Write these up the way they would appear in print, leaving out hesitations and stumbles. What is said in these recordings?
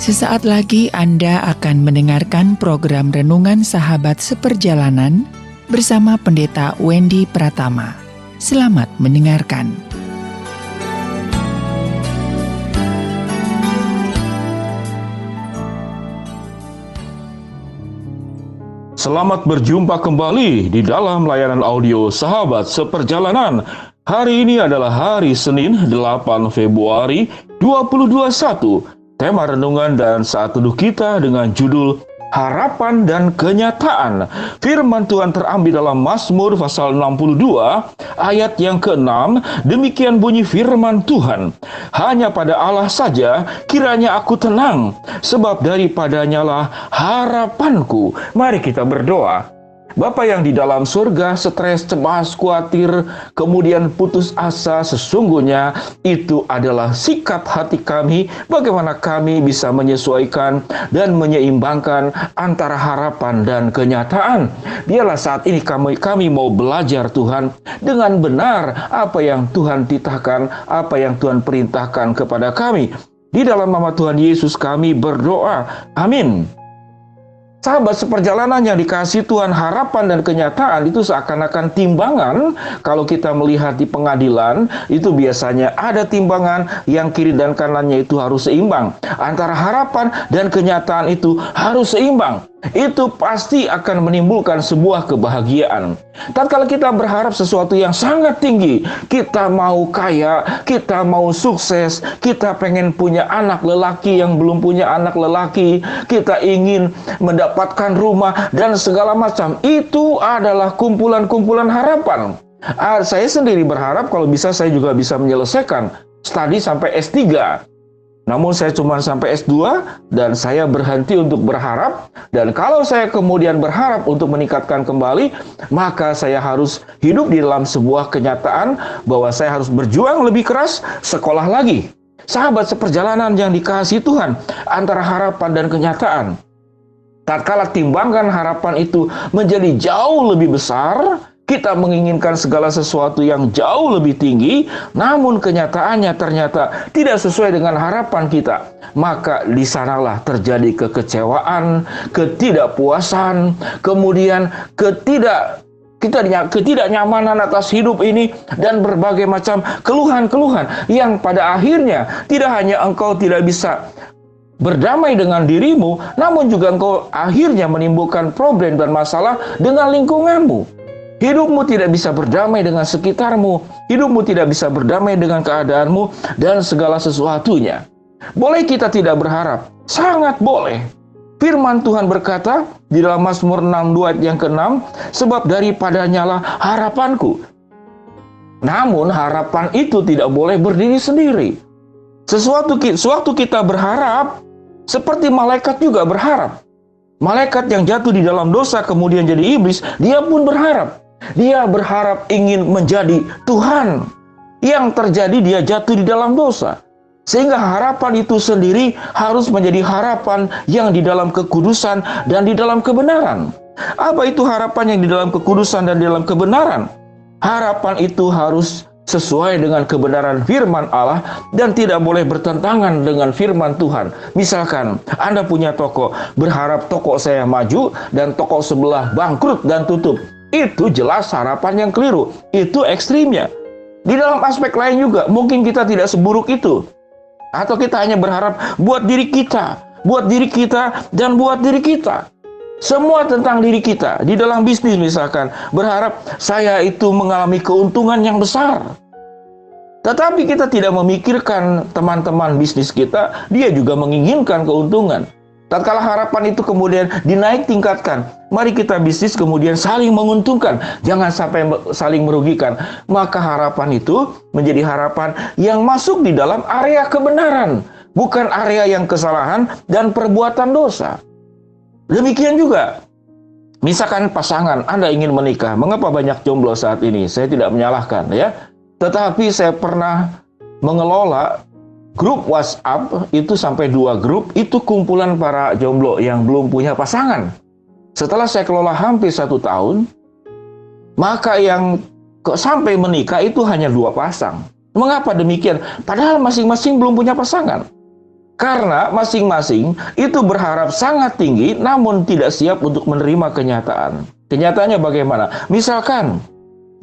Sesaat lagi Anda akan mendengarkan program Renungan Sahabat Seperjalanan bersama Pendeta Wendy Pratama. Selamat mendengarkan. Selamat berjumpa kembali di dalam layanan audio Sahabat Seperjalanan. Hari ini adalah hari Senin 8 Februari 2021. Tema renungan dan saat teduh kita dengan judul Harapan dan Kenyataan. Firman Tuhan terambil dalam Mazmur pasal 62 ayat yang ke-6. Demikian bunyi firman Tuhan. Hanya pada Allah saja kiranya aku tenang, sebab daripadanyalah harapanku. Mari kita berdoa. Bapa yang di dalam surga, stres, cemas, khawatir, kemudian putus asa, sesungguhnya itu adalah sikap hati kami. Bagaimana kami bisa menyesuaikan dan menyeimbangkan antara harapan dan kenyataan. Biarlah saat ini kami mau belajar Tuhan dengan benar apa yang Tuhan titahkan, apa yang Tuhan perintahkan kepada kami. Di dalam nama Tuhan Yesus kami berdoa. Amin. Sahabat seperjalanan yang dikasihi Tuhan, harapan dan kenyataan itu seakan-akan timbangan. Kalau kita melihat di pengadilan, itu biasanya ada timbangan yang kiri dan kanannya itu harus seimbang. Antara harapan dan kenyataan itu harus seimbang. Itu pasti akan menimbulkan sebuah kebahagiaan. Tatkala kita berharap sesuatu yang sangat tinggi, kita mau kaya, kita mau sukses, kita pengen punya anak lelaki yang belum punya anak lelaki, kita ingin mendapatkan rumah dan segala macam. Itu adalah kumpulan-kumpulan harapan. Saya sendiri berharap kalau bisa saya juga bisa menyelesaikan studi sampai S3. Namun saya cuma sampai S2 dan saya berhenti untuk berharap. Dan kalau saya kemudian berharap untuk meningkatkan kembali, maka saya harus hidup di dalam sebuah kenyataan bahwa saya harus berjuang lebih keras, sekolah lagi. Sahabat seperjalanan yang dikasihi Tuhan, antara harapan dan kenyataan. Tatkala timbangan harapan itu menjadi jauh lebih besar, kita menginginkan segala sesuatu yang jauh lebih tinggi, namun kenyataannya ternyata tidak sesuai dengan harapan kita. Maka di sanalah terjadi kekecewaan, ketidakpuasan, kemudian ketidaknyamanan atas hidup ini, dan berbagai macam keluhan-keluhan yang pada akhirnya tidak hanya engkau tidak bisa berdamai dengan dirimu, namun juga engkau akhirnya menimbulkan problem dan masalah dengan lingkunganmu. Hidupmu tidak bisa berdamai dengan sekitarmu. Hidupmu tidak bisa berdamai dengan keadaanmu dan segala sesuatunya. Boleh kita tidak berharap? Sangat boleh. Firman Tuhan berkata di dalam Mazmur 62 ayat yang ke-6, sebab daripadanyalah harapanku. Namun harapan itu tidak boleh berdiri sendiri. Sewaktu kita berharap, seperti malaikat juga berharap. Malaikat yang jatuh di dalam dosa kemudian jadi iblis, dia pun berharap. Dia berharap ingin menjadi Tuhan. Yang terjadi dia jatuh di dalam dosa. Sehingga harapan itu sendiri harus menjadi harapan yang di dalam kekudusan dan di dalam kebenaran. Apa itu harapan yang di dalam kekudusan dan di dalam kebenaran? Harapan itu harus sesuai dengan kebenaran firman Allah dan tidak boleh bertentangan dengan firman Tuhan. Misalkan Anda punya toko, berharap toko saya maju dan toko sebelah bangkrut dan tutup. Itu jelas harapan yang keliru. Itu ekstrimnya. Di dalam aspek lain juga, mungkin kita tidak seburuk itu. Atau kita hanya berharap buat diri kita, dan buat diri kita. Semua tentang diri kita. Di dalam bisnis misalkan, berharap saya itu mengalami keuntungan yang besar. Tetapi kita tidak memikirkan teman-teman bisnis kita, dia juga menginginkan keuntungan. Tatkala harapan itu kemudian dinaik tingkatkan, mari kita bisnis kemudian saling menguntungkan, jangan sampai saling merugikan. Maka harapan itu menjadi harapan yang masuk di dalam area kebenaran, bukan area yang kesalahan dan perbuatan dosa. Demikian juga, misalkan pasangan Anda ingin menikah, mengapa banyak jomblo saat ini? Saya tidak menyalahkan ya, tetapi saya pernah mengelola grup WhatsApp itu sampai 2 grup, itu kumpulan para jomblo yang belum punya pasangan. Setelah saya kelola hampir 1 tahun, maka yang sampai menikah itu hanya 2 pasang. Mengapa demikian? Padahal masing-masing belum punya pasangan. Karena masing-masing itu berharap sangat tinggi namun tidak siap untuk menerima kenyataan. Kenyataannya bagaimana? Misalkan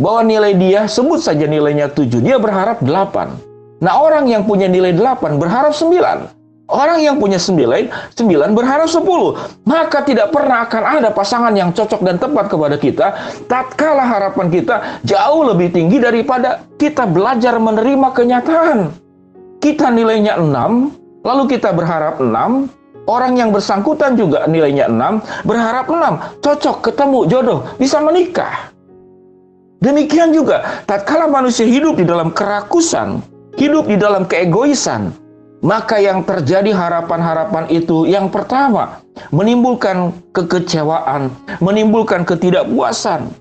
bahwa nilai dia, sebut saja nilainya 7, dia berharap 8. Nah, orang yang punya nilai 8 berharap 9. Orang yang punya 9 berharap 10. Maka tidak pernah akan ada pasangan yang cocok dan tepat kepada kita tatkala harapan kita jauh lebih tinggi daripada kita belajar menerima kenyataan. Kita nilainya 6, lalu kita berharap 6. Orang yang bersangkutan juga nilainya 6, berharap 6. Cocok, ketemu, jodoh, bisa menikah. Demikian juga tatkala manusia hidup di dalam kerakusan, hidup di dalam keegoisan, maka yang terjadi harapan-harapan itu yang pertama menimbulkan kekecewaan, menimbulkan ketidakpuasan.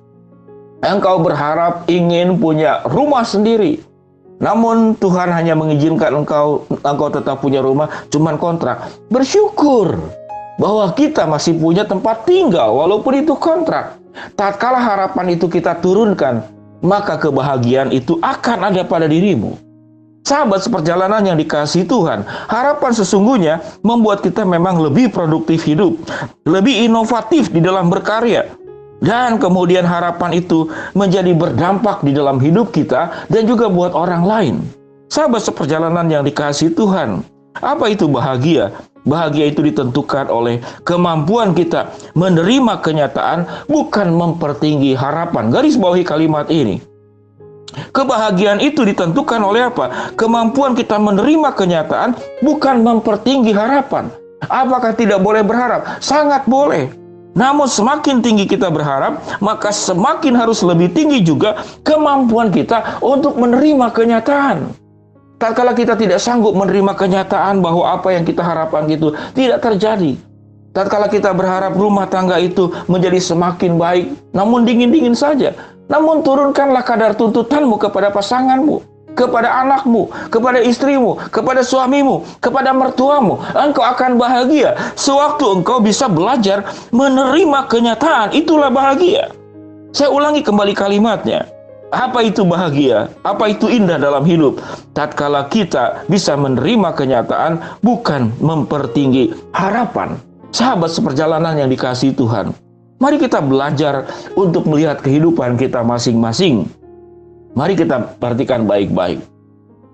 Engkau berharap ingin punya rumah sendiri, namun Tuhan hanya mengizinkan engkau tetap punya rumah, cuman kontrak. Bersyukur bahwa kita masih punya tempat tinggal walaupun itu kontrak. Tatkala harapan itu kita turunkan, maka kebahagiaan itu akan ada pada dirimu. Sahabat seperjalanan yang dikasihi Tuhan, harapan sesungguhnya membuat kita memang lebih produktif hidup, lebih inovatif di dalam berkarya. Dan kemudian harapan itu menjadi berdampak di dalam hidup kita dan juga buat orang lain. Sahabat seperjalanan yang dikasihi Tuhan, apa itu bahagia? Bahagia itu ditentukan oleh kemampuan kita menerima kenyataan, bukan mempertinggi harapan. Garis bawahi kalimat ini. Kebahagiaan itu ditentukan oleh apa? Kemampuan kita menerima kenyataan, bukan mempertinggi harapan. Apakah tidak boleh berharap? Sangat boleh. Namun semakin tinggi kita berharap, maka semakin harus lebih tinggi juga kemampuan kita untuk menerima kenyataan. Tatkala kita tidak sanggup menerima kenyataan bahwa apa yang kita harapkan itu tidak terjadi. Tatkala kita berharap rumah tangga itu menjadi semakin baik, namun dingin-dingin saja. Namun turunkanlah kadar tuntutanmu kepada pasanganmu, kepada anakmu, kepada istrimu, kepada suamimu, kepada mertuamu. Engkau akan bahagia sewaktu engkau bisa belajar menerima kenyataan. Itulah bahagia. Saya ulangi kembali kalimatnya. Apa itu bahagia? Apa itu indah dalam hidup? Tatkala kita bisa menerima kenyataan, bukan mempertinggi harapan. Sahabat seperjalanan yang dikasihi Tuhan, mari kita belajar untuk melihat kehidupan kita masing-masing. Mari kita perhatikan baik-baik.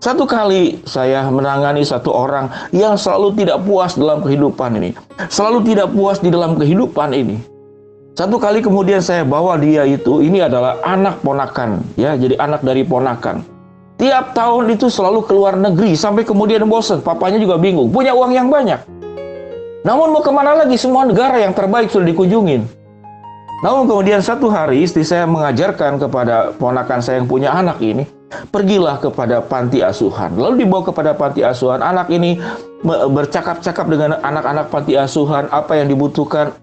Satu kali saya menangani satu orang yang selalu tidak puas dalam kehidupan ini. Selalu tidak puas di dalam kehidupan ini. Satu kali kemudian saya bawa dia itu, ini adalah anak ponakan, ya, jadi anak dari ponakan. Tiap tahun itu selalu keluar negeri, sampai kemudian bosan, papanya juga bingung, punya uang yang banyak. Namun mau kemana lagi, semua negara yang terbaik sudah dikunjungin. Namun kemudian satu hari istri saya mengajarkan kepada ponakan saya yang punya anak ini, pergilah kepada panti asuhan. Lalu dibawa kepada panti asuhan, anak ini bercakap-cakap dengan anak-anak panti asuhan, apa yang dibutuhkan.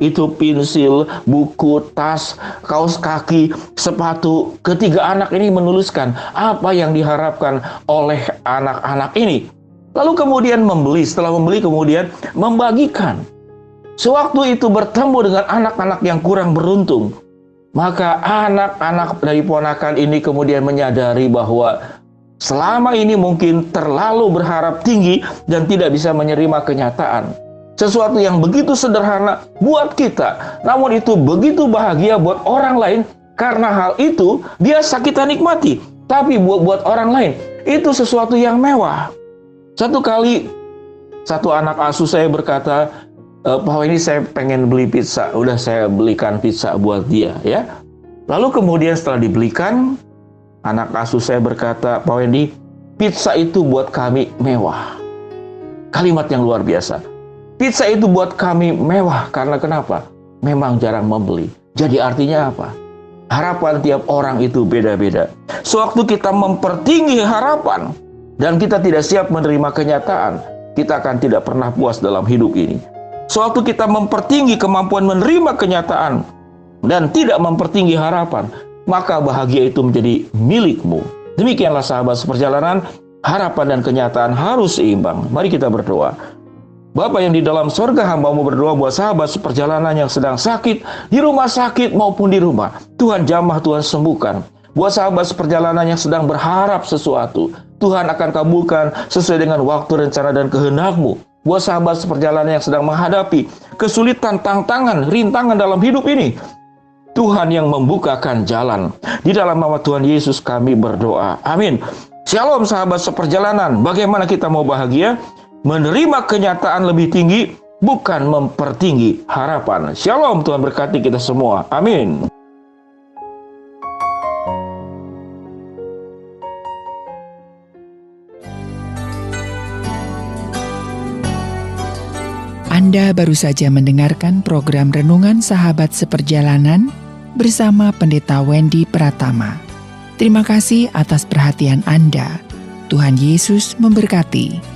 Itu pensil, buku, tas, kaos kaki, sepatu. Ketiga anak ini menuliskan apa yang diharapkan oleh anak-anak ini. Lalu kemudian membeli, setelah membeli kemudian membagikan. Sewaktu itu bertemu dengan anak-anak yang kurang beruntung, maka anak-anak dari ponakan ini kemudian menyadari bahwa selama ini mungkin terlalu berharap tinggi dan tidak bisa menerima kenyataan. Sesuatu yang begitu sederhana buat kita, namun itu begitu bahagia buat orang lain. Karena hal itu dia kita nikmati, tapi buat orang lain itu sesuatu yang mewah. Satu kali satu anak asuh saya berkata, "Pak ini saya pengen beli pizza." Udah saya belikan pizza buat dia, ya. Lalu kemudian setelah dibelikan, anak asuh saya berkata, "Pak Wendy, pizza itu buat kami mewah." Kalimat yang luar biasa. Pizza itu buat kami mewah karena kenapa? Memang jarang membeli. Jadi artinya apa? Harapan tiap orang itu beda-beda. Sewaktu kita mempertinggi harapan dan kita tidak siap menerima kenyataan, kita akan tidak pernah puas dalam hidup ini. Sewaktu kita mempertinggi kemampuan menerima kenyataan dan tidak mempertinggi harapan, maka bahagia itu menjadi milikmu. Demikianlah sahabat seperjalanan, harapan dan kenyataan harus seimbang. Mari kita berdoa. Bapa yang di dalam sorga, hamba-Mu berdoa buat sahabat seperjalanan yang sedang sakit, di rumah sakit maupun di rumah. Tuhan jamah, Tuhan sembuhkan. Buat sahabat seperjalanan yang sedang berharap sesuatu, Tuhan akan kabulkan sesuai dengan waktu, rencana, dan kehendak-Mu. Buat sahabat seperjalanan yang sedang menghadapi kesulitan, tantangan, rintangan dalam hidup ini, Tuhan yang membukakan jalan. Di dalam nama Tuhan Yesus kami berdoa. Amin. Shalom sahabat seperjalanan. Bagaimana kita mau bahagia? Menerima kenyataan lebih tinggi, bukan mempertinggi harapan. Shalom, Tuhan berkati kita semua. Amin. Anda baru saja mendengarkan program Renungan Sahabat Seperjalanan bersama Pendeta Wendy Pratama. Terima kasih atas perhatian Anda. Tuhan Yesus memberkati.